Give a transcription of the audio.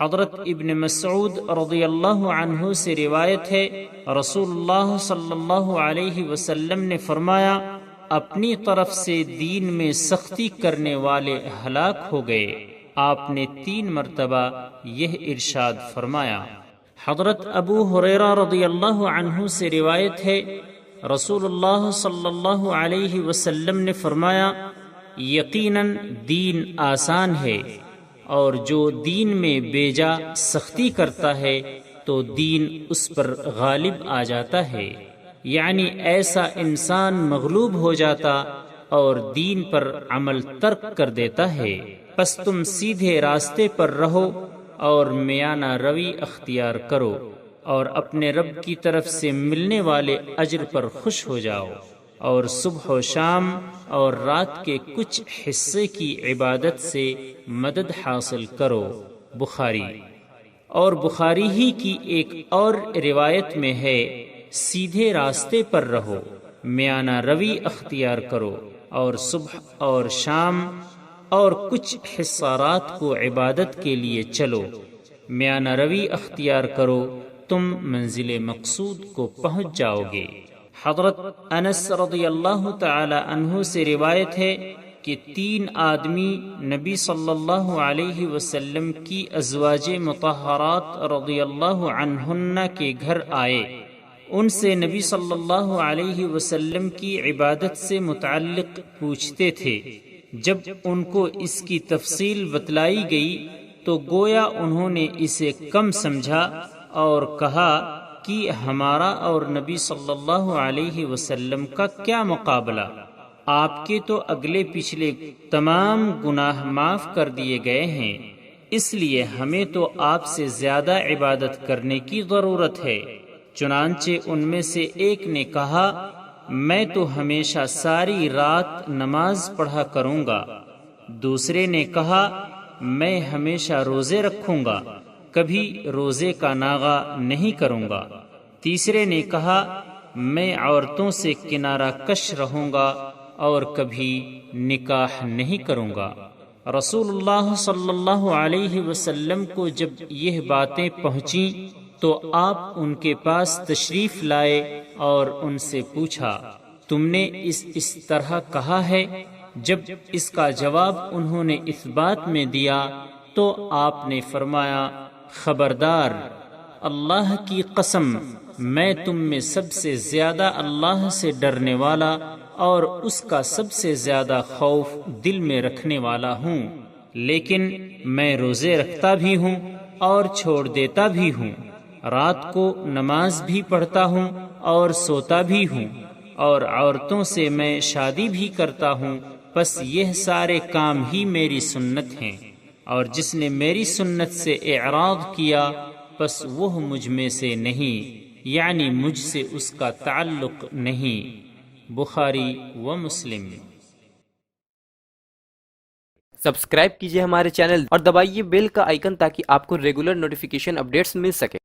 حضرت ابن مسعود رضی اللہ عنہ سے روایت ہے، رسول اللہ صلی اللہ علیہ وسلم نے فرمایا، اپنی طرف سے دین میں سختی کرنے والے ہلاک ہو گئے۔ آپ نے 3 مرتبہ یہ ارشاد فرمایا۔ حضرت ابو ہریرہ رضی اللہ عنہ سے روایت ہے، رسول اللہ صلی اللہ علیہ وسلم نے فرمایا، یقیناً دین آسان ہے، اور جو دین میں بیجا سختی کرتا ہے تو دین اس پر غالب آ جاتا ہے، یعنی ایسا انسان مغلوب ہو جاتا اور دین پر عمل ترک کر دیتا ہے۔ پس تم سیدھے راستے پر رہو اور میانہ روی اختیار کرو، اور اپنے رب کی طرف سے ملنے والے اجر پر خوش ہو جاؤ، اور صبح و شام اور رات کے کچھ حصے کی عبادت سے مدد حاصل کرو۔ بخاری۔ اور بخاری ہی کی ایک اور روایت میں ہے، سیدھے راستے پر رہو، میانہ روی اختیار کرو، اور صبح اور شام اور کچھ حصہ رات کو عبادت کے لیے چلو، میانہ روی اختیار کرو، تم منزل مقصود کو پہنچ جاؤ گے۔ حضرت انس رضی اللہ تعالی عنہ سے روایت ہے کہ 3 آدمی نبی صلی اللہ علیہ وسلم کی ازواج مطہرات رضی اللہ عنہن کے گھر آئے۔ ان سے نبی صلی اللہ علیہ وسلم کی عبادت سے متعلق پوچھتے تھے۔ جب ان کو اس کی تفصیل بتلائی گئی تو گویا انہوں نے اسے کم سمجھا اور کہا کہ ہمارا اور نبی صلی اللہ علیہ وسلم کا کیا مقابلہ، آپ کے تو اگلے پچھلے تمام گناہ معاف کر دیے گئے ہیں، اس لیے ہمیں تو آپ سے زیادہ عبادت کرنے کی ضرورت ہے۔ چنانچہ ان میں سے ایک نے کہا، میں تو ہمیشہ ساری رات نماز پڑھا کروں گا۔ دوسرے نے کہا، میں ہمیشہ روزے رکھوں گا، کبھی روزے کا ناغہ نہیں کروں گا۔ تیسرے نے کہا، میں عورتوں سے کنارہ کش رہوں گا اور کبھی نکاح نہیں کروں گا۔ رسول اللہ صلی اللہ علیہ وسلم کو جب یہ باتیں پہنچیں تو آپ ان کے پاس تشریف لائے اور ان سے پوچھا، تم نے اس طرح کہا ہے؟ جب اس کا جواب انہوں نے اس بات میں دیا تو آپ نے فرمایا، خبردار، اللہ کی قسم، میں تم میں سب سے زیادہ اللہ سے ڈرنے والا اور اس کا سب سے زیادہ خوف دل میں رکھنے والا ہوں، لیکن میں روزے رکھتا بھی ہوں اور چھوڑ دیتا بھی ہوں، رات کو نماز بھی پڑھتا ہوں اور سوتا بھی ہوں، اور عورتوں سے میں شادی بھی کرتا ہوں، پس یہ سارے کام ہی میری سنت ہیں، اور جس نے میری سنت سے اعراض کیا پس وہ مجھ میں سے نہیں، یعنی مجھ سے اس کا تعلق نہیں۔ بخاری و مسلم۔ سبسکرائب کیجئے ہمارے چینل اور دبائیے بیل کا آئیکن تاکہ آپ کو ریگولر نوٹیفیکیشن اپڈیٹس مل سکے۔